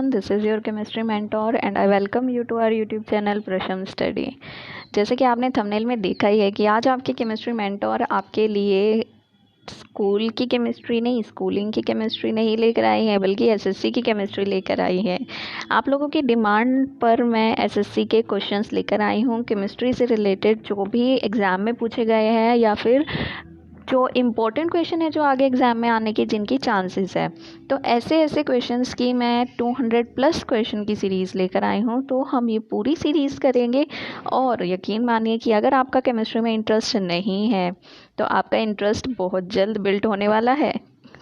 everyone, this is your chemistry mentor and I welcome you to our YouTube channel Prasham study. जैसे कि आपने thumbnail में देखा ही है कि आज आपके केमिस्ट्री मेंटोर आपके लिए स्कूल की केमिस्ट्री नहीं, स्कूलिंग की केमिस्ट्री नहीं लेकर आई है, बल्कि एसएससी की केमिस्ट्री लेकर आई है। आप लोगों की डिमांड पर मैं एसएससी के क्वेश्चंस लेकर आई हूँ, केमिस्ट्री से रिलेटेड जो भी एग्ज़ाम में पूछे गए हैं या फिर जो इम्पोर्टेंट क्वेश्चन है जो आगे एग्ज़ाम में आने की जिनकी चांसेस है। तो ऐसे क्वेश्चंस की मैं 200 प्लस क्वेश्चन की सीरीज़ लेकर आई हूँ। तो हम ये पूरी सीरीज़ करेंगे और यकीन मानिए कि अगर आपका केमिस्ट्री में इंटरेस्ट नहीं है तो आपका इंटरेस्ट बहुत जल्द बिल्ड होने वाला है।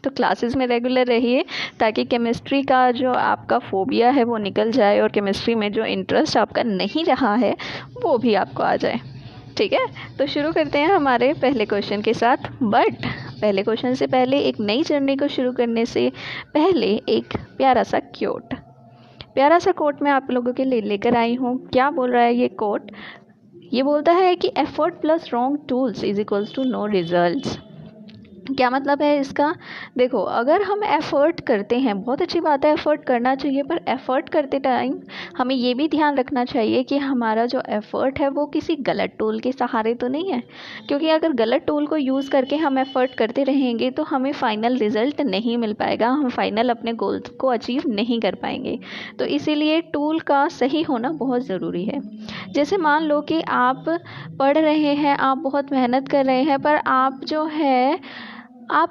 तो क्लासेस में रेगुलर रहिए ताकि केमिस्ट्री का जो आपका फोबिया है वो निकल जाए और केमिस्ट्री में जो इंटरेस्ट आपका नहीं रहा है वो भी आपको आ जाए। ठीक है, तो शुरू करते हैं हमारे पहले क्वेश्चन के साथ। बट पहले क्वेश्चन से पहले एक नई जर्नी को शुरू करने से पहले एक प्यारा सा कोट मैं आप लोगों के लिए लेकर आई हूँ। क्या बोल रहा है ये कोट? ये बोलता है कि effort plus wrong tools is equals to no results. क्या मतलब है इसका? देखो, अगर हम एफ़र्ट करते हैं, बहुत अच्छी बात है, एफ़र्ट करना चाहिए, पर एफ़र्ट करते टाइम हमें ये भी ध्यान रखना चाहिए कि हमारा जो एफ़र्ट है वो किसी गलत टूल के सहारे तो नहीं है। क्योंकि अगर गलत टूल को यूज़ करके हम एफ़र्ट करते रहेंगे तो हमें फ़ाइनल रिज़ल्ट नहीं मिल पाएगा, हम फ़ाइनल अपने गोल्स को अचीव नहीं कर पाएंगे। तो इसीलिए टूल का सही होना बहुत ज़रूरी है। जैसे मान लो कि आप पढ़ रहे हैं, आप बहुत मेहनत कर रहे हैं, पर आप जो है आप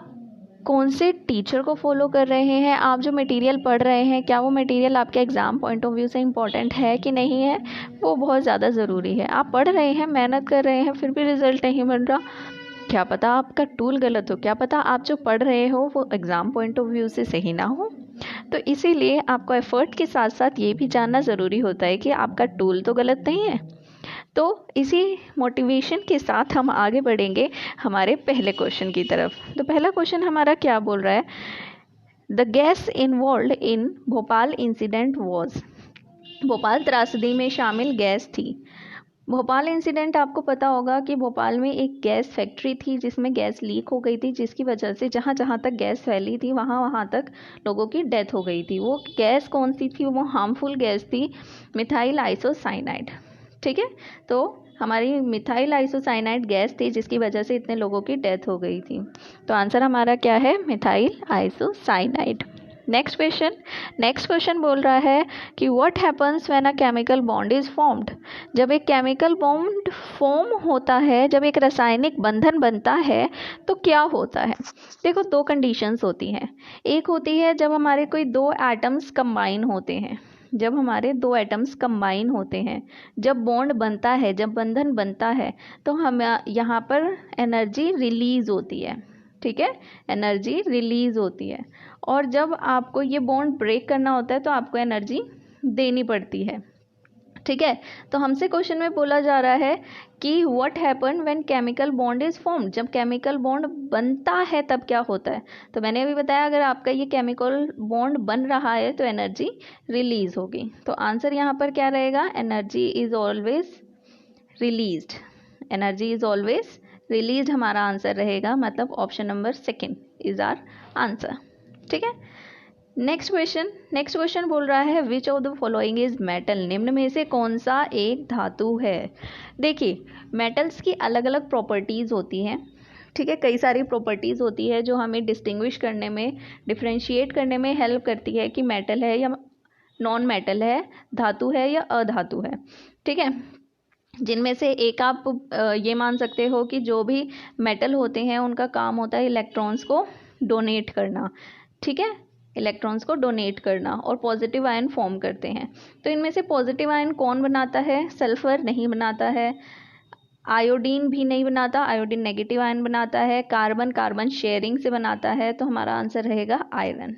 कौन से टीचर को फॉलो कर रहे हैं, आप जो मटेरियल पढ़ रहे हैं क्या वो मटेरियल आपके एग्ज़ाम पॉइंट ऑफ व्यू से इम्पॉर्टेंट है कि नहीं है, वो बहुत ज़्यादा ज़रूरी है। आप पढ़ रहे हैं, मेहनत कर रहे हैं, फिर भी रिज़ल्ट नहीं मिल रहा, क्या पता आपका टूल गलत हो, क्या पता आप जो पढ़ रहे हो वो एग्ज़ाम पॉइंट ऑफ व्यू से सही ना हो। तो इसीलिए आपको एफ़र्ट के साथ साथ ये भी जानना ज़रूरी होता है कि आपका टूल तो गलत नहीं है। तो इसी मोटिवेशन के साथ हम आगे बढ़ेंगे हमारे पहले क्वेश्चन की तरफ। तो पहला क्वेश्चन हमारा क्या बोल रहा है? The gas involve in Bhopal incident was. Bhopal त्रासदी में शामिल गैस थी। भोपाल इंसिडेंट आपको पता होगा कि भोपाल में एक गैस फैक्ट्री थी जिसमें गैस लीक हो गई थी, जिसकी वजह से जहाँ जहाँ तक गैस फैली थी वहाँ तक लोगों की डेथ हो गई थी। वो गैस कौन सी थी? वो हार्मफुल गैस थी, मिथाइल आइसोसाइनाइड। ठीक है, तो हमारी मिथाइल आइसोसाइनाइड गैस थी जिसकी वजह से इतने लोगों की डेथ हो गई थी। तो आंसर हमारा क्या है? Methyl isocyanide. नेक्स्ट क्वेश्चन बोल रहा है कि what happens when a chemical bond is formed. जब एक केमिकल बॉन्ड फॉर्म होता है, जब एक रासायनिक बंधन बनता है तो क्या होता है? देखो, दो कंडीशंस होती हैं। एक होती है जब हमारे कोई दो एटम्स कंबाइन होते हैं, जब हमारे दो एटम्स कंबाइन होते हैं, जब बॉन्ड बनता है, जब बंधन बनता है, तो हम यहाँ पर एनर्जी रिलीज़ होती है। ठीक है, एनर्जी रिलीज़ होती है। और जब आपको ये बॉन्ड ब्रेक करना होता है तो आपको एनर्जी देनी पड़ती है। ठीक है, तो हमसे क्वेश्चन में बोला जा रहा है कि what happen when chemical bond is formed. जब केमिकल बॉन्ड बनता है तब क्या होता है? तो मैंने अभी बताया, अगर आपका ये केमिकल बॉन्ड बन रहा है तो एनर्जी रिलीज होगी। तो आंसर यहाँ पर क्या रहेगा? Energy is always released. Energy is always released हमारा आंसर रहेगा, मतलब option number 2 is our answer. ठीक है, नेक्स्ट क्वेश्चन बोल रहा है which of the following is metal. निम्न में से कौन सा एक धातु है? देखिए, मेटल्स की अलग अलग प्रॉपर्टीज़ होती हैं। ठीक है, कई सारी प्रॉपर्टीज़ होती है जो हमें डिस्टिंग्विश करने में, डिफ्रेंशिएट करने में हेल्प करती है कि मेटल है या नॉन मेटल है, धातु है या अधातु है। ठीक है, जिनमें से एक आप ये मान सकते हो कि जो भी मेटल होते हैं उनका काम होता है इलेक्ट्रॉन्स को डोनेट करना। ठीक है, इलेक्ट्रॉन्स को डोनेट करना और पॉजिटिव आयन फॉर्म करते हैं। तो इनमें से पॉजिटिव आयन कौन बनाता है? सल्फर नहीं बनाता है, आयोडीन भी नहीं बनाता, आयोडीन नेगेटिव आयन बनाता है, कार्बन शेयरिंग से बनाता है। तो हमारा आंसर रहेगा आयरन।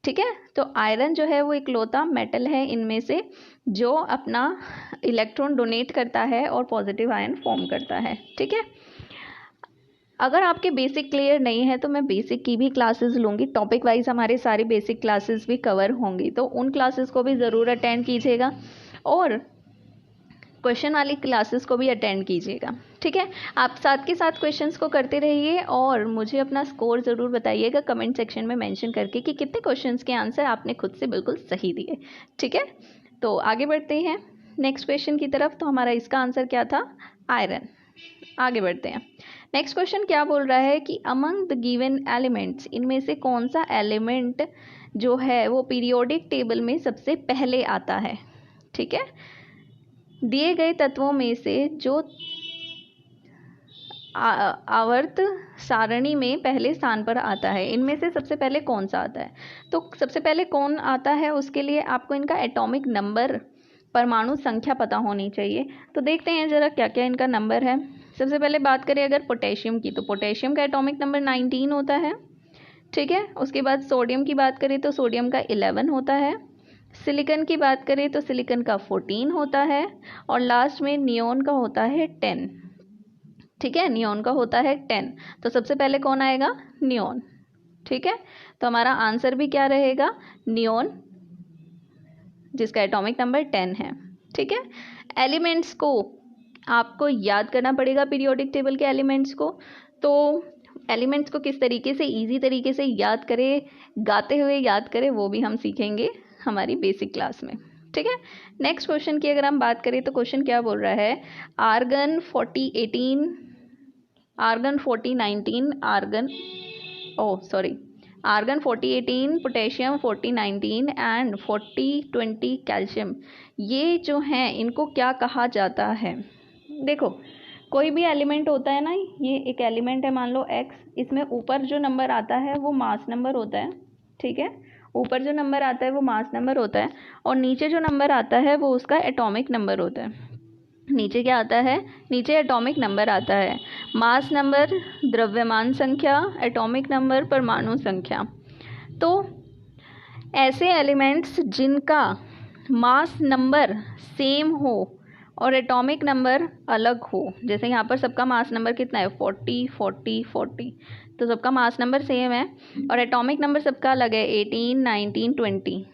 ठीक है, तो आयरन जो है वो इकलौता मेटल है इनमें से जो अपना इलेक्ट्रॉन डोनेट करता है और पॉजिटिव आयन फॉर्म करता है। ठीक है, अगर आपके बेसिक क्लियर नहीं है तो मैं बेसिक की भी क्लासेस लूँगी, टॉपिक वाइज हमारे सारी बेसिक क्लासेस भी कवर होंगी, तो उन क्लासेस को भी ज़रूर अटेंड कीजिएगा। और क्वेश्चन वाली क्लासेस को भी अटेंड कीजिएगा, ठीक है। आप साथ के साथ क्वेश्चंस को करते रहिए और मुझे अपना स्कोर ज़रूर बताइएगा कमेंट सेक्शन में मेंशन करके कि कितने क्वेश्चंस के आंसर आपने खुद से बिल्कुल सही दिए, ठीक है। तो आगे बढ़ते हैं नेक्स्ट क्वेश्चन की तरफ। तो हमारा इसका आंसर क्या था? आयरन। आगे बढ़ते हैं। नेक्स्ट क्वेश्चन क्या बोल रहा है कि अमंग द गिवन एलिमेंट्स, इनमें से कौन सा एलिमेंट जो है वो पीरियोडिक टेबल में सबसे पहले आता है, ठीक है। दिए गए तत्वों में से जो आवर्त सारणी में पहले स्थान पर आता है, इनमें से सबसे पहले कौन सा आता है? तो सबसे पहले कौन आता है उसके लिए आपको इनका एटॉमिक नंबर, परमाणु संख्या पता होनी चाहिए। तो देखते हैं ज़रा क्या क्या इनका नंबर है। सबसे पहले बात करें अगर पोटेशियम की, तो पोटेशियम का एटॉमिक नंबर 19 होता है, ठीक है। उसके बाद सोडियम की बात करें तो सोडियम का 11 होता है। सिलिकॉन की बात करें तो सिलिकॉन का 14 होता है। और लास्ट में नियोन का होता है 10, ठीक है। नियोन का होता है 10। तो सबसे पहले कौन आएगा? नियोन, ठीक है। तो हमारा आंसर भी क्या रहेगा? नियोन, जिसका एटॉमिक नंबर 10 है, ठीक है। एलिमेंट्स को आपको याद करना पड़ेगा, पीरियोडिक टेबल के एलिमेंट्स को। तो एलिमेंट्स को किस तरीके से इजी तरीके से याद करें, गाते हुए याद करें, वो भी हम सीखेंगे हमारी बेसिक क्लास में, ठीक है। नेक्स्ट क्वेश्चन की अगर हम बात करें तो क्वेश्चन क्या बोल रहा है? Argon 4018, argon 4019, argon 4018, potassium 4019 and 4020 calcium, ये जो हैं इनको क्या कहा जाता है? देखो, कोई भी एलिमेंट होता है ना, ये एक एलिमेंट है मान लो X, इसमें ऊपर जो नंबर आता है वो मास नंबर होता है, ठीक है। ऊपर जो नंबर आता है वो मास नंबर होता है और नीचे जो नंबर आता है वो उसका एटॉमिक नंबर होता है। नीचे क्या आता है? नीचे एटॉमिक नंबर आता है। मास नंबर द्रव्यमान संख्या, एटॉमिक नंबर परमाणु संख्या। तो ऐसे एलिमेंट्स जिनका मास नंबर सेम हो और एटॉमिक नंबर अलग हो, जैसे यहाँ पर सबका मास नंबर कितना है? 40 40 40, तो सबका मास नंबर सेम है और एटॉमिक नंबर सबका अलग है, 18 19 20,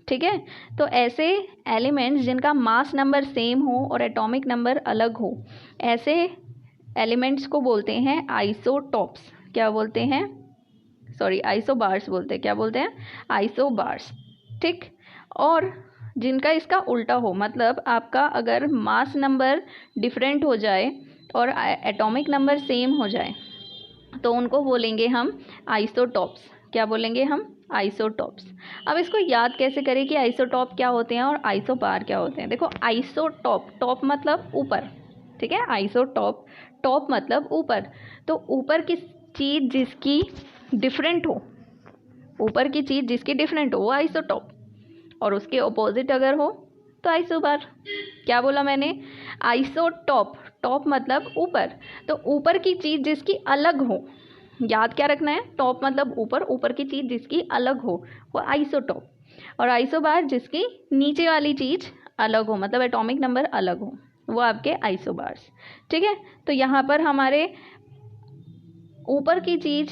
ठीक है। तो ऐसे एलिमेंट्स जिनका मास नंबर सेम हो और एटॉमिक नंबर अलग हो, ऐसे एलिमेंट्स को बोलते हैं आइसोटॉप्स। क्या बोलते हैं? सॉरी, आइसोबार्स बोलते हैं। क्या बोलते हैं? आइसोबार्स, ठीक। और जिनका इसका उल्टा हो, मतलब आपका अगर मास नंबर डिफरेंट हो जाए और एटॉमिक नंबर सेम हो जाए तो उनको बोलेंगे हम आइसोटॉप्स। क्या बोलेंगे हम? आइसोटॉप्स। अब इसको याद कैसे करें कि आइसोटॉप क्या होते हैं और आइसोबार क्या होते हैं? देखो, आइसोटॉप, टॉप मतलब ऊपर, ठीक है। आइसोटॉप, टॉप मतलब ऊपर। तो ऊपर की चीज़ जिसकी डिफरेंट हो, ऊपर की चीज़ जिसकी डिफरेंट हो वो आइसोटॉप, और उसके ऑपोजिट अगर हो तो आइसोबार। क्या बोला मैंने? आइसोटॉप, टॉप मतलब ऊपर, तो ऊपर की चीज़ जिसकी अलग हो, याद क्या रखना है? टॉप मतलब ऊपर, ऊपर की चीज़ जिसकी अलग हो वो आइसोटॉप, और आइसोबार जिसकी नीचे वाली चीज़ अलग हो, मतलब एटॉमिक नंबर अलग हो, वो आपके आइसोबार्स, ठीक है। तो यहाँ पर हमारे ऊपर की चीज़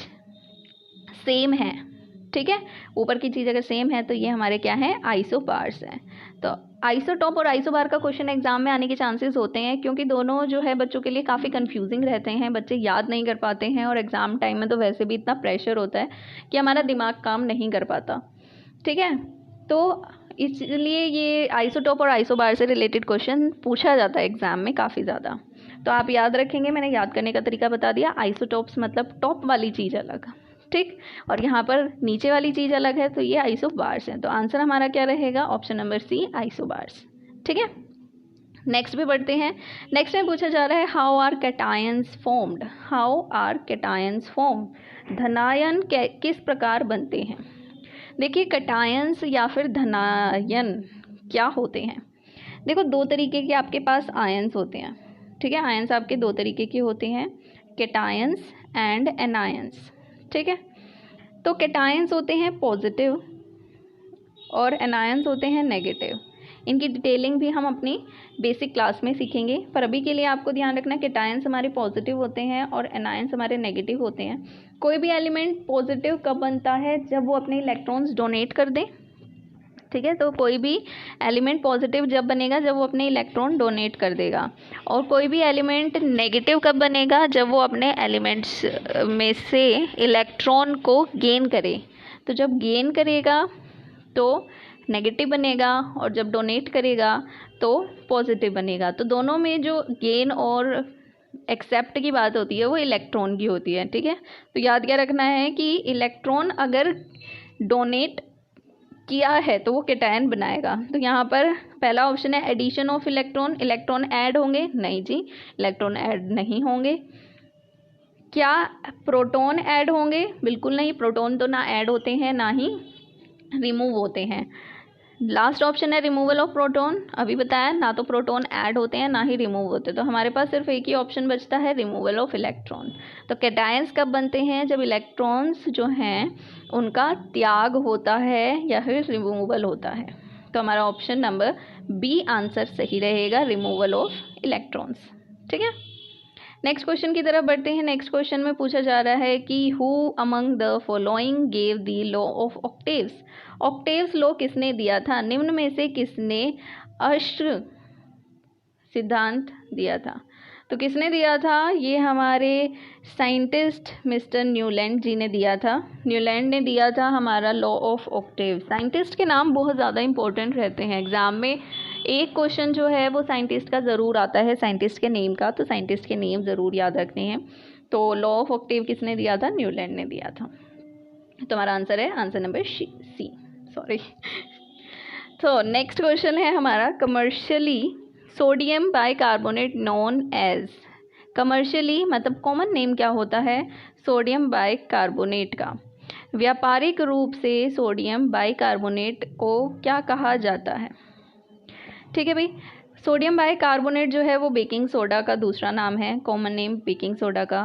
सेम है, ठीक है। ऊपर की चीज़ अगर सेम है तो ये हमारे क्या है? आइसोबार्स हैं। तो आइसोटॉप और आइसोबार का क्वेश्चन एग्जाम में आने के चांसेस होते हैं, क्योंकि दोनों जो है बच्चों के लिए काफ़ी कंफ्यूजिंग रहते हैं, बच्चे याद नहीं कर पाते हैं, और एग्ज़ाम टाइम में तो वैसे भी इतना प्रेशर होता है कि हमारा दिमाग काम नहीं कर पाता, ठीक है। तो इसलिए ये आइसोटॉप और आइसोबार से रिलेटेड क्वेश्चन पूछा जाता है एग्ज़ाम में काफ़ी ज़्यादा। तो आप याद रखेंगे, मैंने याद करने का तरीका बता दिया। आइसोटॉप्स मतलब टॉप वाली चीज़ अलग, ठीक, और यहाँ पर नीचे वाली चीज़ अलग है, तो ये आइसोबार्स हैं। तो आंसर हमारा क्या रहेगा? ऑप्शन नंबर सी, आइसोबार्स, ठीक है। नेक्स्ट भी बढ़ते हैं। नेक्स्ट में पूछा जा रहा है how are cations formed, how are cations form, धनायन किस प्रकार बनते हैं? देखिए, कैटायंस या फिर धनायन क्या होते हैं? देखो, दो तरीके के आपके पास आयंस होते हैं, ठीक है। आयंस आपके दो तरीके के होते हैं, कैटायंस एंड एनायंस, ठीक है। तो कैटायंस होते हैं पॉजिटिव और एनायंस होते हैं नेगेटिव। इनकी डिटेलिंग भी हम अपनी बेसिक क्लास में सीखेंगे, पर अभी के लिए आपको ध्यान रखना, कैटायंस हमारे पॉजिटिव होते हैं और एनायंस हमारे नेगेटिव होते हैं। कोई भी एलिमेंट पॉजिटिव कब बनता है? जब वो अपने इलेक्ट्रॉन्स डोनेट कर दें, ठीक है। तो कोई भी एलिमेंट पॉजिटिव जब बनेगा जब वो अपने इलेक्ट्रॉन डोनेट कर देगा, और कोई भी एलिमेंट नेगेटिव कब बनेगा, जब वो अपने एलिमेंट्स में से इलेक्ट्रॉन को गेन करे। तो जब गेन करेगा तो नेगेटिव बनेगा, और जब डोनेट करेगा तो पॉजिटिव बनेगा। तो दोनों में जो गेन और एक्सेप्ट की बात होती है वो इलेक्ट्रॉन की होती है, ठीक है। तो याद क्या रखना है कि इलेक्ट्रॉन अगर डोनेट किया है तो वो केटायन बनाएगा। तो यहाँ पर पहला ऑप्शन है addition of electron, electron add होंगे, नहीं जी इलेक्ट्रॉन ऐड नहीं होंगे। क्या प्रोटॉन ऐड होंगे, बिल्कुल नहीं, प्रोटॉन तो ना ऐड होते हैं ना ही रिमूव होते हैं। लास्ट ऑप्शन है रिमूवल ऑफ प्रोटॉन, अभी बताया ना, तो प्रोटॉन ऐड होते हैं ना ही रिमूव होते। तो हमारे पास सिर्फ एक ही ऑप्शन बचता है रिमूवल ऑफ इलेक्ट्रॉन। तो कैटायंस कब बनते हैं, जब इलेक्ट्रॉन्स जो हैं उनका त्याग होता है या फिर रिमूवल होता है। तो हमारा ऑप्शन नंबर बी आंसर सही रहेगा, रिमूवल ऑफ इलेक्ट्रॉन्स, ठीक है। नेक्स्ट क्वेश्चन की तरफ बढ़ते हैं। नेक्स्ट क्वेश्चन में पूछा जा रहा है कि who among the following gave the law of octaves. Octaves law किसने दिया था, निम्न में से किसने अश्र सिद्धांत दिया था। तो किसने दिया था, ये हमारे साइंटिस्ट मिस्टर न्यूलैंड जी ने दिया था। न्यूलैंड ने दिया था हमारा लॉ ऑफ ऑक्टेव। साइंटिस्ट के नाम बहुत ज़्यादा इंपॉर्टेंट रहते हैं एग्ज़ाम में, एक क्वेश्चन जो है वो साइंटिस्ट का ज़रूर आता है, साइंटिस्ट के नेम का, तो साइंटिस्ट के नेम ज़रूर याद रखने हैं। तो लॉ ऑफ ऑक्टेव किसने दिया था, न्यूलैंड ने दिया था। तो हमारा आंसर है आंसर नंबर सी, सॉरी। तो नेक्स्ट क्वेश्चन है हमारा commercially sodium bicarbonate known as, commercially मतलब कॉमन नेम क्या होता है सोडियम बाइकार्बोनेट का, व्यापारिक रूप से सोडियम बाइकार्बोनेट को क्या कहा जाता है। ठीक है भाई, सोडियम बाइकार्बोनेट जो है वो बेकिंग सोडा का दूसरा नाम है, कॉमन नेम बेकिंग सोडा का,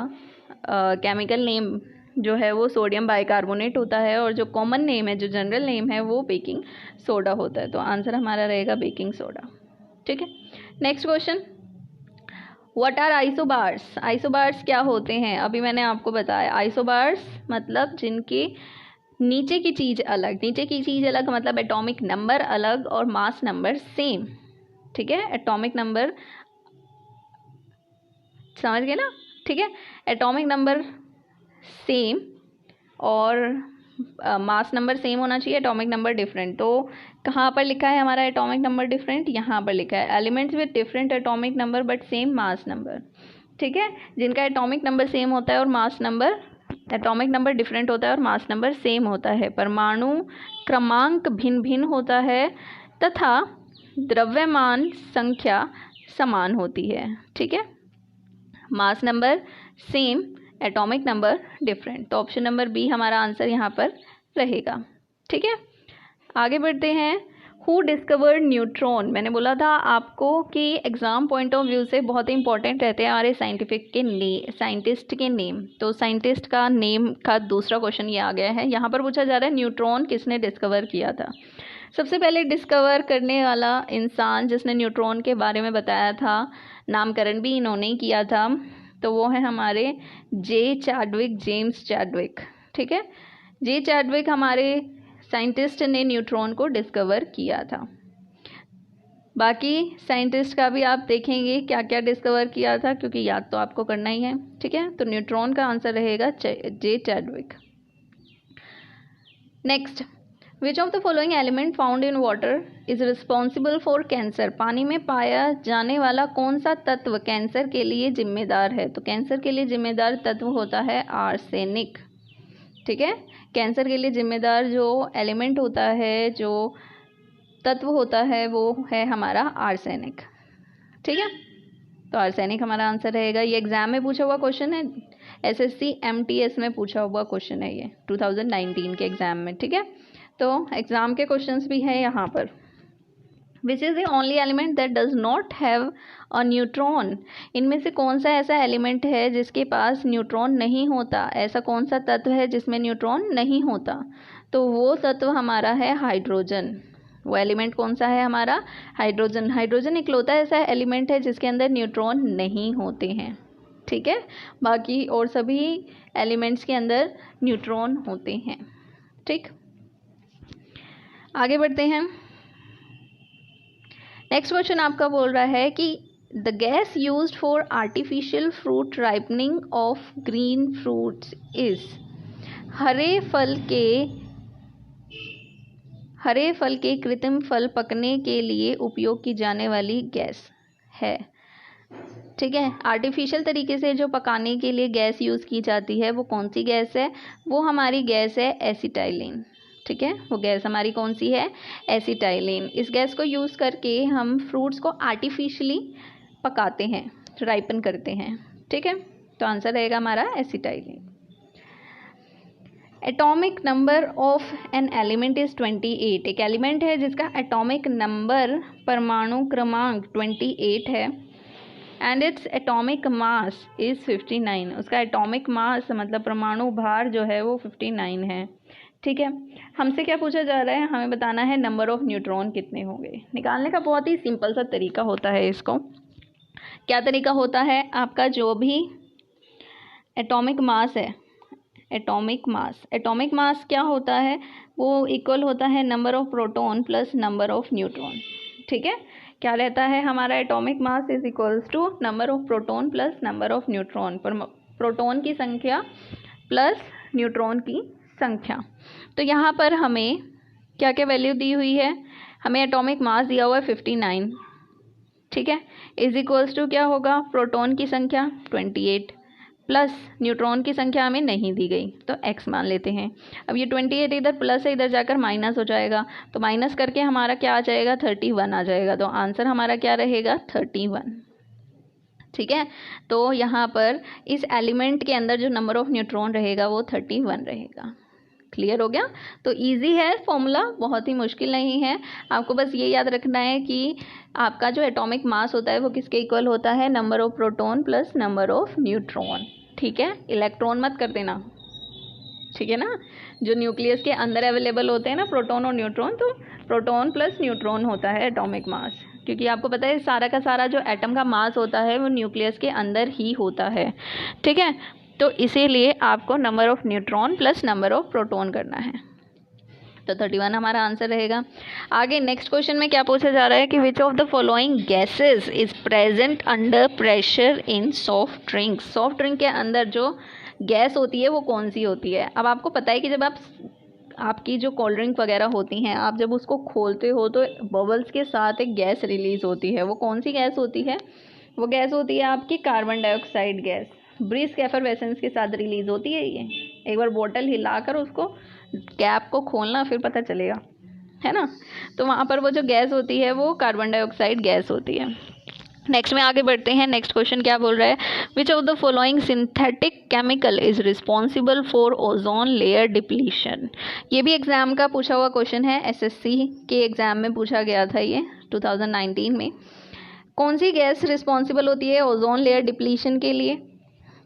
केमिकल नेम जो है वो सोडियम बाइकार्बोनेट होता है, और जो कॉमन नेम है, जो जनरल नेम है वो बेकिंग सोडा होता है। तो आंसर हमारा रहेगा बेकिंग सोडा, ठीक है। Next question, what are isobars. Isobars क्या होते हैं, अभी मैंने आपको बताया। आइसोबार्स मतलब जिनके नीचे की चीज़ अलग, नीचे की चीज़ अलग मतलब एटॉमिक नंबर अलग और मास नंबर सेम, ठीक है। एटॉमिक नंबर समझ गए ना, ठीक है। एटॉमिक नंबर सेम और मास नंबर सेम होना चाहिए, एटॉमिक नंबर डिफरेंट। तो कहाँ पर लिखा है हमारा एटॉमिक नंबर डिफरेंट, यहाँ पर लिखा है elements with different atomic number but same mass number, ठीक है। जिनका एटॉमिक नंबर सेम होता है और mass number, atomic number different होता है और मास नंबर सेम होता है, परमाणु क्रमांक भिन्न भिन्न होता है तथा द्रव्यमान संख्या समान होती है, ठीक है। Mass number same, atomic number different. तो ऑप्शन नंबर बी हमारा आंसर यहाँ पर रहेगा, ठीक है। आगे बढ़ते हैं, हु डिस्कवर्ड न्यूट्रॉन। मैंने बोला था आपको कि एग्ज़ाम पॉइंट ऑफ व्यू से बहुत ही इंपॉर्टेंट रहते हैं हमारे साइंटिस्ट के नेम। तो साइंटिस्ट का नेम का दूसरा क्वेश्चन ये आ गया है, यहाँ पर पूछा जा रहा है न्यूट्रॉन किसने डिस्कवर किया था। सबसे पहले डिस्कवर करने वाला इंसान जिसने न्यूट्रॉन के बारे में बताया था, नामकरण भी इन्होंने ही किया था, तो वो है हमारे जेम्स चैडविक, ठीक है। जे चैडविक हमारे साइंटिस्ट ने न्यूट्रॉन को डिस्कवर किया था। बाकी साइंटिस्ट का भी आप देखेंगे क्या क्या डिस्कवर किया था, क्योंकि याद तो आपको करना ही है, ठीक है। तो न्यूट्रॉन का आंसर रहेगा J Chadwick. Next, which of the following element found in water is responsible for cancer. पानी में पाया जाने वाला कौन सा तत्व कैंसर के लिए जिम्मेदार है। तो कैंसर के लिए जिम्मेदार तत्व होता है आर्सेनिक, ठीक है। कैंसर के लिए जिम्मेदार जो एलिमेंट होता है, जो तत्व होता है, वो है हमारा आर्सेनिक, ठीक है। तो आर्सेनिक हमारा आंसर रहेगा। ये एग्जाम में पूछा हुआ क्वेश्चन है, SSC MTS में पूछा हुआ क्वेश्चन है ये 2019 के एग्जाम में, ठीक है। तो एग्जाम के क्वेश्चंस भी हैं यहाँ पर। Which is the only element that does not have a neutron. इनमें से कौन सा ऐसा एलिमेंट है जिसके पास न्यूट्रॉन नहीं होता, ऐसा कौन सा तत्व है जिसमें न्यूट्रॉन नहीं होता। तो वो तत्व हमारा है हाइड्रोजन। वो एलिमेंट कौन सा है हमारा, हाइड्रोजन। हाइड्रोजन इकलौता ऐसा एलिमेंट है जिसके अंदर न्यूट्रॉन नहीं होते हैं, ठीक है। बाकी और सभी एलिमेंट्स के अंदर न्यूट्रॉन होते हैं, ठीक। आगे बढ़ते हैं। नेक्स्ट क्वेश्चन आपका बोल रहा है कि the gas used for artificial fruit ripening of green fruits is, हरे फल के कृत्रिम फल पकने के लिए उपयोग की जाने वाली गैस है। ठीक है, आर्टिफिशियल तरीके से जो पकाने के लिए गैस यूज़ की जाती है वो कौन सी गैस है? वो हमारी गैस है एसिटाइलिन। ठीक है, वो गैस हमारी कौन सी है? एसिटाइलिन। इस गैस को यूज़ करके हम फ्रूट्स को आर्टिफिशियली पकाते हैं, राइपन करते हैं। ठीक है, तो आंसर रहेगा हमारा acetylene. Atomic number of an element is 28। एक एलिमेंट है जिसका एटॉमिक नंबर, परमाणु क्रमांक 28 है, and its atomic mass is 59। उसका एटॉमिक मास मतलब परमाणु भार जो है वो 59 है। ठीक है, हमसे क्या पूछा जा रहा है? हमें बताना है नंबर ऑफ़ न्यूट्रॉन कितने होंगे। निकालने का बहुत ही सिंपल सा तरीका होता है इसको। क्या तरीका होता है? आपका जो भी एटॉमिक मास है, एटॉमिक मास क्या होता है? वो इक्वल होता है number of proton plus number of neutron. ठीक है, क्या रहता है? हमारा atomic mass is equals to number of proton plus number of neutron, पर प्रोटॉन की संख्या प्लस न्यूट्रॉन की संख्या। तो यहाँ पर हमें क्या क्या वैल्यू दी हुई है? हमें एटॉमिक मास दिया हुआ है 59। ठीक है, इज इक्वल्स टू क्या होगा? प्रोटॉन की संख्या 28 प्लस न्यूट्रॉन की संख्या हमें नहीं दी गई तो x मान लेते हैं। अब ये 28 इधर प्लस है, इधर जाकर माइनस हो जाएगा, तो माइनस करके हमारा क्या आ जाएगा? 31 आ जाएगा। तो आंसर हमारा क्या रहेगा? 31। ठीक है, तो यहाँ पर इस एलिमेंट के अंदर जो नंबर ऑफ़ न्यूट्रॉन रहेगा वो 31 रहेगा। क्लियर हो गया? तो इजी है फॉर्मूला, बहुत ही मुश्किल नहीं है। आपको बस ये याद रखना है कि आपका जो एटॉमिक मास होता है वो किसके इक्वल होता है? Number of proton plus number of neutron. ठीक है, इलेक्ट्रॉन मत कर देना। ठीक है ना, जो न्यूक्लियस के अंदर अवेलेबल होते हैं ना प्रोटॉन और न्यूट्रॉन, तो प्रोटॉन प्लस न्यूट्रॉन होता है एटॉमिक मास। क्योंकि आपको पता है सारा का सारा जो एटम का मास होता है वो न्यूक्लियस के अंदर ही होता है। ठीक है, तो इसीलिए आपको number of neutron plus number of proton करना है। तो 31 हमारा आंसर रहेगा। आगे नेक्स्ट क्वेश्चन में क्या पूछा जा रहा है कि विच of the following gases is present under pressure in soft drink. Soft drink के अंदर जो गैस होती है वो कौन सी होती है? अब आपको पता है कि जब आपकी जो कोल्ड ड्रिंक वगैरह होती हैं, आप जब उसको खोलते हो तो बबल्स के साथ एक गैस रिलीज़ होती है। वो कौन सी गैस होती है? वो गैस होती है आपकी carbon dioxide gas. Brisk effervescence के साथ रिलीज़ होती है ये। एक बार बोतल हिलाकर उसको कैप को खोलना, फिर पता चलेगा, है ना। तो वहाँ पर वो जो गैस होती है वो कार्बन डाइऑक्साइड गैस होती है। नेक्स्ट में आगे बढ़ते हैं। नेक्स्ट क्वेश्चन क्या बोल रहा है? Which of the following synthetic chemical is responsible for ozone layer depletion. ये भी एग्जाम का पूछा हुआ क्वेश्चन है, एसएससी के एग्जाम में पूछा गया था ये 2019 में। कौन सी गैस रिस्पॉन्सिबल होती है ओजोन लेयर डिप्लीशन के लिए?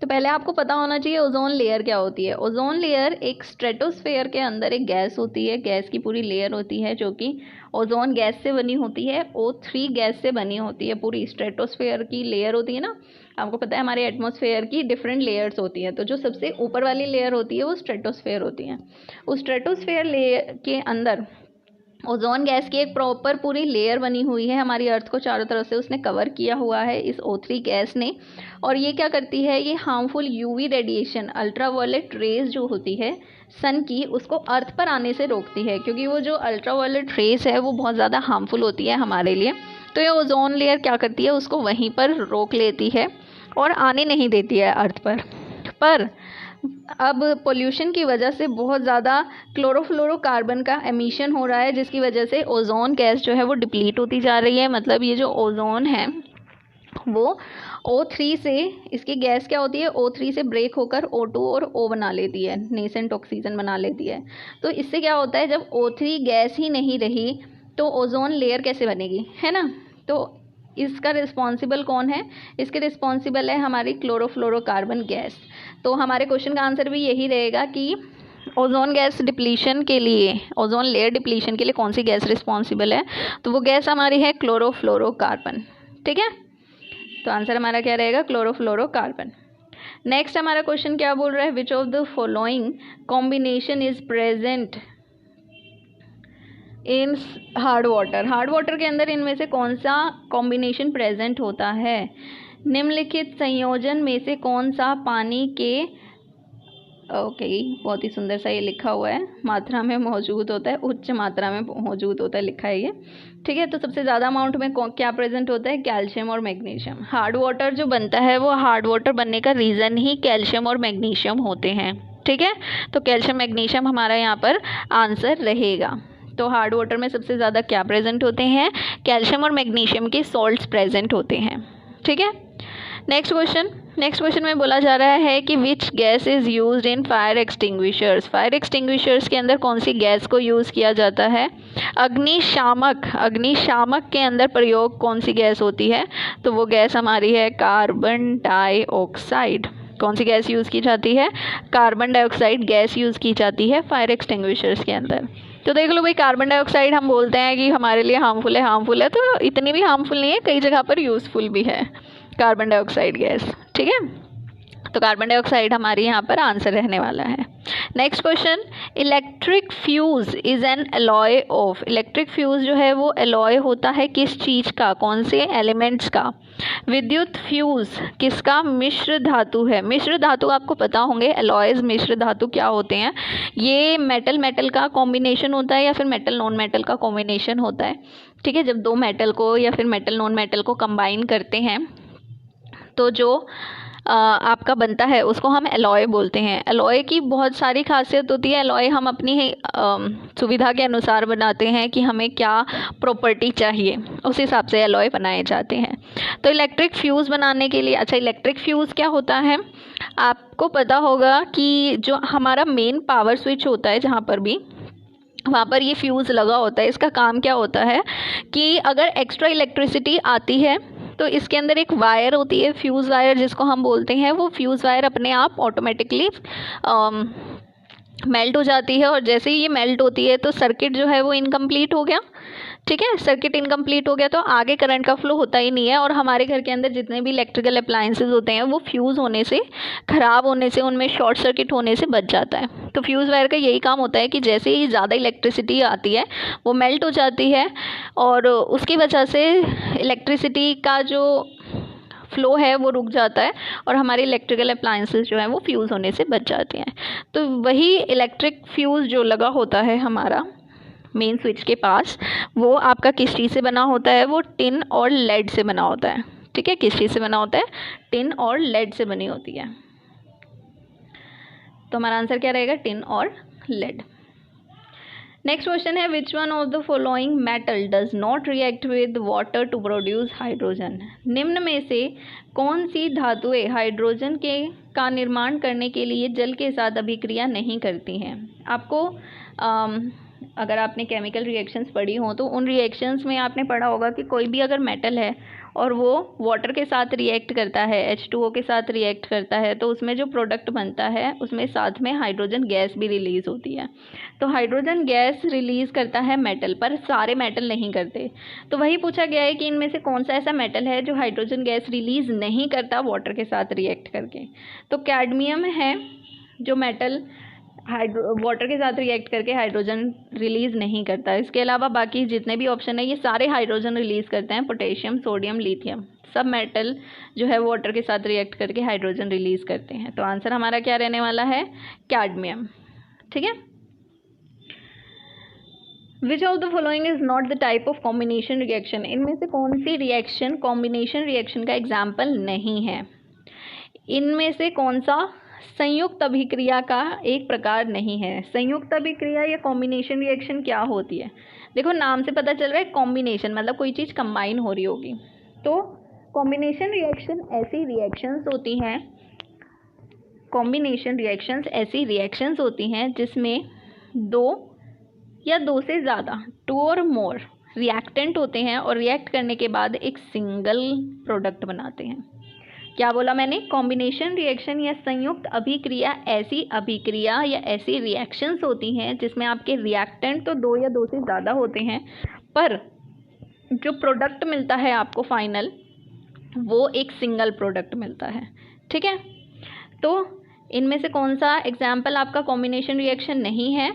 तो पहले आपको पता होना चाहिए ओजोन लेयर क्या होती है। ओजोन लेयर एक स्ट्रेटोस्फेयर के अंदर एक गैस होती है, गैस की पूरी लेयर होती है जो कि ओजोन गैस से बनी होती है, O3 गैस से बनी होती है। पूरी स्ट्रेटोस्फेयर की लेयर होती है ना, आपको पता है हमारे एटमॉस्फेयर की डिफरेंट लेयर्स होती हैं, तो जो सबसे ऊपर वाली लेयर होती है वो स्ट्रेटोस्फेयर होती है। उस स्ट्रेटोस्फेयर लेयर के अंदर ओजोन गैस की एक प्रॉपर पूरी लेयर बनी हुई है, हमारी अर्थ को चारों तरफ से उसने कवर किया हुआ है इस O3 गैस ने। और ये क्या करती है? ये harmful UV radiation, ultraviolet rays जो होती है सन की, उसको अर्थ पर आने से रोकती है, क्योंकि वो जो अल्ट्रावायलेट रेज है वो बहुत ज़्यादा हार्मफुल होती है हमारे लिए। तो ये ओजोन लेयर क्या करती है? उसको वहीं पर रोक लेती है और आने नहीं देती है अर्थ पर अब पोल्यूशन की वजह से बहुत ज़्यादा क्लोरोफ्लोरोकार्बन का एमिशन हो रहा है, जिसकी वजह से ओजोन गैस जो है वो डिप्लीट होती जा रही है। मतलब ये जो ओजोन है वो O3 से, इसकी गैस क्या होती है? O3 से ब्रेक होकर O2 और O बना लेती है, नेसेंट ऑक्सीजन बना लेती है। तो इससे क्या होता है, जब O3 गैस ही नहीं रही तो ओजोन लेयर कैसे बनेगी, है ना। तो इसका रिस्पॉन्सिबल कौन है? इसके रिस्पॉन्सिबल है हमारी क्लोरोफ्लोरोकार्बन गैस। तो हमारे क्वेश्चन का आंसर भी यही रहेगा कि ओजोन गैस डिप्लीशन के लिए, ओजोन लेयर डिप्लीशन के लिए कौन सी गैस रिस्पॉन्सिबल है? तो वो गैस हमारी है क्लोरोफ्लोरोकार्बन। ठीक है, तो आंसर हमारा क्या रहेगा? क्लोरोफ्लोरोकार्बन। नेक्स्ट हमारा क्वेश्चन क्या बोल रहा है? Which of the following combination is present in hard water. Hard water के अंदर इनमें से कौन सा कॉम्बिनेशन प्रेजेंट होता है? निम्नलिखित संयोजन में से कौन सा पानी के ओके बहुत ही सुंदर सा ये लिखा हुआ है, मात्रा में मौजूद होता है, उच्च मात्रा में मौजूद होता है, लिखा है ये, ठीक है। तो सबसे ज़्यादा अमाउंट में क्या प्रेजेंट होता है? कैल्शियम और मैग्नीशियम। हार्ड वाटर जो बनता है वो हार्ड वाटर बनने का रीज़न ही कैल्शियम और मैग्नीशियम होते हैं, ठीक है। तो कैल्शियम मैग्नीशियम हमारा यहाँ पर आंसर रहेगा। तो हार्ड वाटर में सबसे ज़्यादा क्या प्रेजेंट होते हैं? कैल्शियम और मैग्नीशियम के सॉल्ट्स प्रेजेंट होते हैं, ठीक है। नेक्स्ट क्वेश्चन में बोला जा रहा है कि which gas is used in fire extinguishers. Fire extinguishers के अंदर कौन सी गैस को यूज़ किया जाता है? अग्निशामक के अंदर प्रयोग कौन सी गैस होती है? तो वो गैस हमारी है कार्बन डाइऑक्साइड। कौन सी गैस यूज़ की जाती है? कार्बन डाइऑक्साइड गैस यूज़ की जाती है फायर एक्सटिंग्विशर्स के अंदर। तो देख लो भाई, कार्बन डाइऑक्साइड हम बोलते हैं कि हमारे लिए हार्मफुल है, तो इतनी भी हार्मफुल नहीं है, कई जगह पर यूज़फुल भी है कार्बन डाइऑक्साइड गैस, ठीक है। तो कार्बन डाइऑक्साइड हमारी यहाँ पर आंसर रहने वाला है। Next question, electric fuse is an alloy of. Electric fuse जो है वो एलॉय होता है किस चीज़ का? कौन से एलिमेंट्स का? विद्युत फ्यूज किसका? मिश्र धातु है। मिश्र धातु आपको पता होंगे, एलॉयज मिश्र धातु क्या होते हैं? ये मेटल का कॉम्बिनेशन होता है या फिर मेटल नॉन मेटल का कॉम्बिनेशन होता है, ठीक है। जब दो मेटल को या फिर मेटल नॉन मेटल को कंबाइन करते हैं तो जो आपका बनता है उसको हम एलॉय बोलते हैं। एलॉय की बहुत सारी खासियत होती है। एलॉय हम अपनी सुविधा के अनुसार बनाते हैं कि हमें क्या प्रॉपर्टी चाहिए, उस हिसाब से एलॉय बनाए जाते हैं। तो इलेक्ट्रिक फ्यूज़ बनाने के लिए, अच्छा इलेक्ट्रिक फ्यूज़ क्या होता है? आपको पता होगा कि जो हमारा मेन पावर स्विच होता है जहाँ पर भी, वहाँ पर ये फ्यूज़ लगा होता है। इसका काम क्या होता है कि अगर एक्स्ट्रा इलेक्ट्रिसिटी आती है तो इसके अंदर एक वायर होती है, फ्यूज़ वायर जिसको हम बोलते हैं, वो फ्यूज़ वायर अपने आप ऑटोमेटिकली मेल्ट हो जाती है, और जैसे ही ये मेल्ट होती है तो सर्किट जो है वो इनकम्प्लीट हो गया, ठीक है। सर्किट इनकम्प्लीट हो गया तो आगे करंट का फ्लो होता ही नहीं है, और हमारे घर के अंदर जितने भी इलेक्ट्रिकल अप्लायंसेस होते हैं वो फ्यूज़ होने से, ख़राब होने से, उनमें शॉर्ट सर्किट होने से बच जाता है। तो फ्यूज़ वायर का यही काम होता है कि जैसे ही ज़्यादा इलेक्ट्रिसिटी आती है वो मेल्ट हो जाती है, और उसकी वजह से इलेक्ट्रिसिटी का जो फ्लो है वो रुक जाता है, और हमारे इलेक्ट्रिकल अप्लायंसेस जो हैं वो फ्यूज़ होने से बच जाते हैं। तो वही इलेक्ट्रिक फ्यूज़ जो लगा होता है हमारा मेन स्विच के पास, वो आपका किस चीज़ से बना होता है? वो टिन और लेड से बना होता है, ठीक है। किस चीज़ से बना होता है? टिन और लेड से बनी होती है। तो हमारा आंसर क्या रहेगा? टिन और लेड। नेक्स्ट क्वेश्चन है, which one of the following metal does not react with water to produce hydrogen. निम्न में से कौन सी धातुएं हाइड्रोजन का निर्माण करने के लिए जल के साथ अभिक्रिया नहीं करती हैं? आपको अगर आपने केमिकल रिएक्शंस पढ़ी हो तो उन रिएक्शंस में आपने पढ़ा होगा कि कोई भी अगर मेटल है और वो वाटर के साथ रिएक्ट करता है, H2O के साथ रिएक्ट करता है, तो उसमें जो प्रोडक्ट बनता है उसमें साथ में हाइड्रोजन गैस भी रिलीज़ होती है। तो हाइड्रोजन गैस रिलीज़ करता है मेटल, पर सारे मेटल नहीं करते। तो वही पूछा गया है कि इनमें से कौन सा ऐसा मेटल है जो हाइड्रोजन गैस रिलीज़ नहीं करता वाटर के साथ रिएक्ट करके। तो कैडमियम है जो मेटल वाटर के साथ रिएक्ट करके हाइड्रोजन रिलीज़ नहीं करता। इसके अलावा बाकी जितने भी ऑप्शन है ये सारे हाइड्रोजन रिलीज़ करते हैं। पोटेशियम, सोडियम, लिथियम, सब मेटल जो है वाटर के साथ रिएक्ट करके हाइड्रोजन रिलीज़ करते हैं। तो आंसर हमारा क्या रहने वाला है? कैडमियम, ठीक है। Which of the following is not the type of combination reaction. इनमें से कौन सी रिएक्शन कॉम्बिनेशन रिएक्शन का एग्जाम्पल नहीं है? इनमें से कौन सा संयुक्त अभिक्रिया का एक प्रकार नहीं है? संयुक्त अभिक्रिया या कॉम्बिनेशन रिएक्शन क्या होती है? देखो नाम से पता चल रहा है कॉम्बिनेशन, मतलब कोई चीज़ कंबाइन हो रही होगी। तो कॉम्बिनेशन रिएक्शन ऐसी रिएक्शंस होती हैं, कॉम्बिनेशन रिएक्शंस ऐसी रिएक्शंस होती हैं जिसमें दो या दो से ज़्यादा, 2 और मोर रिएक्टेंट होते हैं और रिएक्ट करने के बाद एक सिंगल प्रोडक्ट बनाते हैं। क्या बोला मैंने? कॉम्बिनेशन रिएक्शन या संयुक्त अभिक्रिया ऐसी अभिक्रिया या ऐसी रिएक्शंस होती हैं जिसमें आपके रिएक्टेंट तो 2 या 2 से ज़्यादा होते हैं, पर जो प्रोडक्ट मिलता है आपको फाइनल, वो एक सिंगल प्रोडक्ट मिलता है, ठीक है। तो इनमें से कौन सा एग्जाम्पल आपका कॉम्बिनेशन रिएक्शन नहीं है?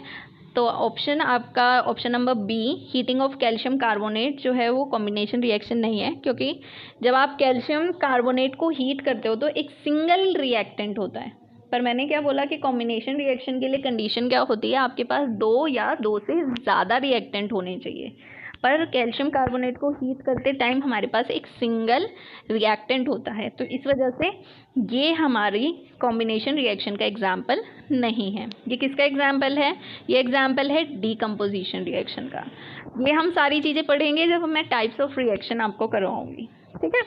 तो ऑप्शन आपका option number B, heating of calcium carbonate जो है वो कॉम्बिनेशन रिएक्शन नहीं है, क्योंकि जब आप कैल्शियम कार्बोनेट को हीट करते हो तो एक सिंगल रिएक्टेंट होता है। पर मैंने क्या बोला कि कॉम्बिनेशन रिएक्शन के लिए कंडीशन क्या होती है, आपके पास 2 या 2 से ज़्यादा रिएक्टेंट होने चाहिए। पर कैल्शियम कार्बोनेट को हीट करते टाइम हमारे पास एक सिंगल रिएक्टेंट होता है, तो इस वजह से ये हमारी कॉम्बिनेशन रिएक्शन का एग्जाम्पल नहीं है। ये किसका एग्जाम्पल है? ये एग्जाम्पल है डीकम्पोजिशन रिएक्शन का। ये हम सारी चीज़ें पढ़ेंगे जब मैं टाइप्स ऑफ रिएक्शन आपको करवाऊंगी, ठीक है।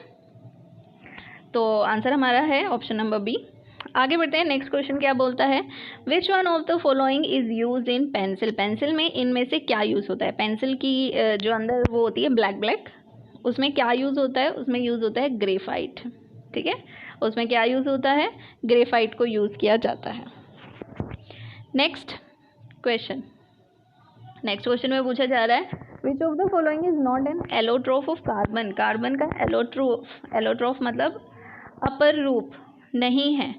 तो आंसर हमारा है ऑप्शन नंबर बी। आगे बढ़ते हैं, नेक्स्ट क्वेश्चन क्या बोलता है, which one of the following is use in pencil. Pencil में इनमें से क्या यूज़ होता है? पेंसिल की जो अंदर वो होती है ब्लैक ब्लैक, उसमें क्या यूज़ होता है? उसमें यूज़ होता है ग्रेफाइट, ठीक है। उसमें क्या यूज़ होता है? ग्रेफाइट को यूज़ किया जाता है। नेक्स्ट क्वेश्चन में पूछा जा रहा है, which of the following is not an allotrope of carbon. Carbon का एलोट्रोफ मतलब अपर रूप नहीं है।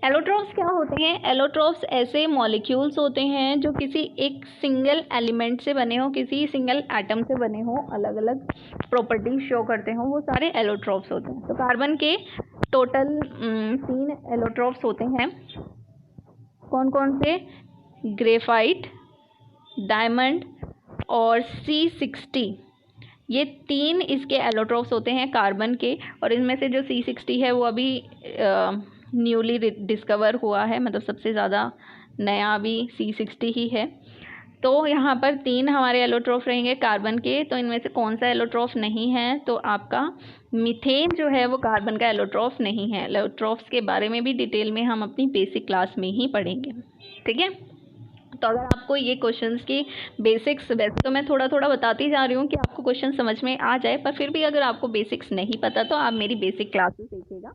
एलोट्रोफ्स क्या होते हैं? एलोट्रोफ्स ऐसे मॉलिक्यूल्स होते हैं जो किसी एक सिंगल एलिमेंट से बने हो, किसी सिंगल एटम से बने हो, अलग अलग प्रॉपर्टीज शो करते हो, वो सारे एलोट्रोफ्स होते हैं। तो कार्बन के टोटल 3 एलोट्रोफ्स होते हैं। कौन कौन से? ग्रेफाइट, डायमंड और C60, ये 3 इसके एलोट्रोफ्स होते हैं कार्बन के। और इनमें से जो C60 है वो अभी न्यूली डिस्कवर हुआ है, मतलब सबसे ज़्यादा नया भी C60 ही है। तो यहाँ पर 3 हमारे एलोट्रोफ रहेंगे कार्बन के। तो इनमें से कौन सा एलोट्रोफ नहीं है? तो आपका मीथेन जो है वो कार्बन का एलोट्रोफ नहीं है। एलोट्रोफ्स के बारे में भी डिटेल में हम अपनी बेसिक क्लास में ही पढ़ेंगे, ठीक है। तो अगर आपको ये क्वेश्चंस की बेसिक्स, वैसे तो मैं थोड़ा थोड़ा बताती जा रही हूँ कि आपको क्वेश्चन समझ में आ जाए, पर फिर भी अगर आपको बेसिक्स नहीं पता तो आप मेरी बेसिक क्लासेस देखिएगा,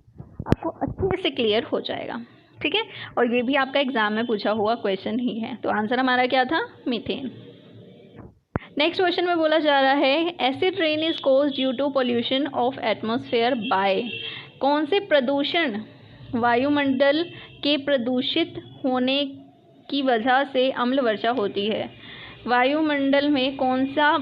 आपको अच्छे से क्लियर हो जाएगा, ठीक है। और ये भी आपका एग्जाम में पूछा हुआ क्वेश्चन ही है। तो आंसर हमारा क्या था? मीथेन। नेक्स्ट क्वेश्चन में बोला जा रहा है, acid rain is caused due to pollution of atmosphere by. कौन से प्रदूषण, वायुमंडल के प्रदूषित होने की वजह से अम्ल वर्षा होती है। वायुमंडल में कौन सा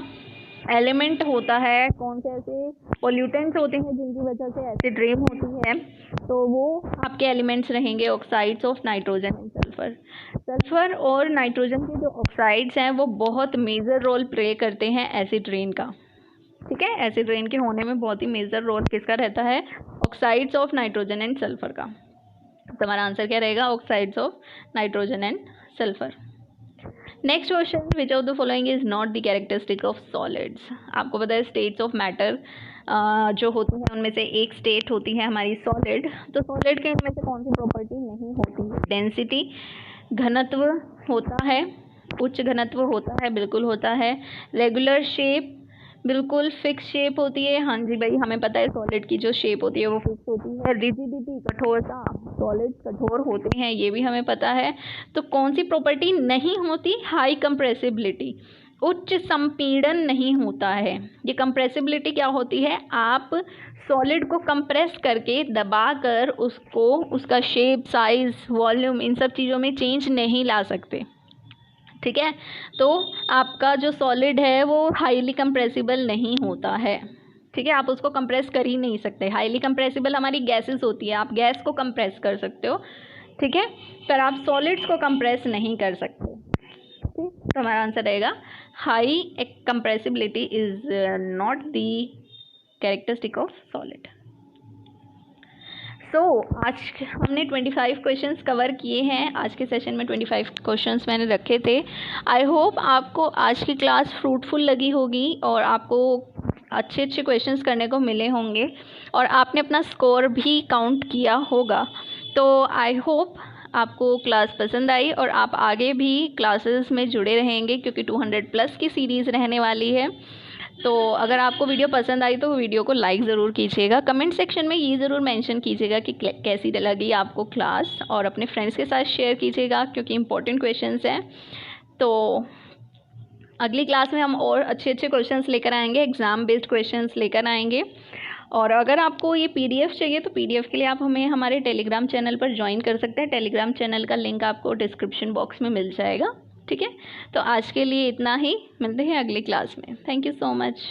एलिमेंट होता है, कौन से ऐसे पोल्यूटेंट्स होते हैं जिनकी वजह से एसिड रेन होती है? तो वो आपके एलिमेंट्स रहेंगे oxides of nitrogen and sulphur. Sulphur और नाइट्रोजन के जो ऑक्साइड्स हैं वो बहुत मेजर रोल प्ले करते हैं एसिड रेन का, ठीक है। एसिड रेन के होने में बहुत ही मेजर रोल किसका रहता है? Oxides of nitrogen and sulphur का। तो हमारा आंसर क्या रहेगा? Oxides of nitrogen and sulphur. Next question, which of the following is not the characteristic of solids. आपको पता है स्टेट्स ऑफ मैटर जो होती हैं उनमें से एक स्टेट होती है हमारी सॉलिड। तो सॉलिड के इनमें से कौन सी प्रॉपर्टी नहीं होती है? डेंसिटी, घनत्व होता है, उच्च घनत्व होता है, बिल्कुल होता है। रेगुलर शेप, बिल्कुल फिक्स शेप होती है। हाँ जी भाई, हमें पता है सॉलिड की जो शेप होती है वो फिक्स होती है। रिजिडिटी, कठोरता, सॉलिड कठोर होते हैं, ये भी हमें पता है। तो कौन सी प्रॉपर्टी नहीं होती? हाई कंप्रेसिबिलिटी, उच्च संपीड़न नहीं होता है। ये कंप्रेसिबिलिटी क्या होती है? आप सॉलिड को कंप्रेस करके दबाकर उसको, उसका शेप, साइज, वॉल्यूम, इन सब चीज़ों में चेंज नहीं ला सकते, ठीक है। तो आपका जो सॉलिड है वो हाईली कंप्रेसिबल नहीं होता है, ठीक है। आप उसको कंप्रेस कर ही नहीं सकते। हाईली कंप्रेसिबल हमारी गैसेस होती है, आप गैस को कंप्रेस कर सकते हो, ठीक है, पर आप सॉलिड्स को कंप्रेस नहीं कर सकते, ठीक। तो हमारा आंसर रहेगा high compressibility is not the characteristic of solid. So आज हमने 25 क्वेश्चंस कवर किए हैं। आज के सेशन में 25 क्वेश्चंस मैंने रखे थे। आई होप आपको आज की क्लास फ्रूटफुल लगी होगी और आपको अच्छे अच्छे क्वेश्चंस करने को मिले होंगे और आपने अपना स्कोर भी काउंट किया होगा। तो आई होप आपको क्लास पसंद आई और आप आगे भी क्लासेस में जुड़े रहेंगे, क्योंकि 200 प्लस की सीरीज़ रहने वाली है। तो अगर आपको वीडियो पसंद आई तो वीडियो को लाइक ज़रूर कीजिएगा। कमेंट सेक्शन में ये ज़रूर मेंशन कीजिएगा कि कैसी लगी आपको क्लास, और अपने फ्रेंड्स के साथ शेयर कीजिएगा क्योंकि इंपॉर्टेंट क्वेश्चंस हैं। तो अगली क्लास में हम और अच्छे अच्छे क्वेश्चंस लेकर आएंगे, एग्ज़ाम बेस्ड क्वेश्चंस लेकर आएंगे। और अगर आपको ये PDF चाहिए तो PDF के लिए आप हमें हमारे टेलीग्राम चैनल पर ज्वाइन कर सकते हैं। टेलीग्राम चैनल का लिंक आपको डिस्क्रिप्शन बॉक्स में मिल जाएगा। ठीक है, तो आज के लिए इतना ही, मिलते हैं अगली क्लास में। Thank you so much.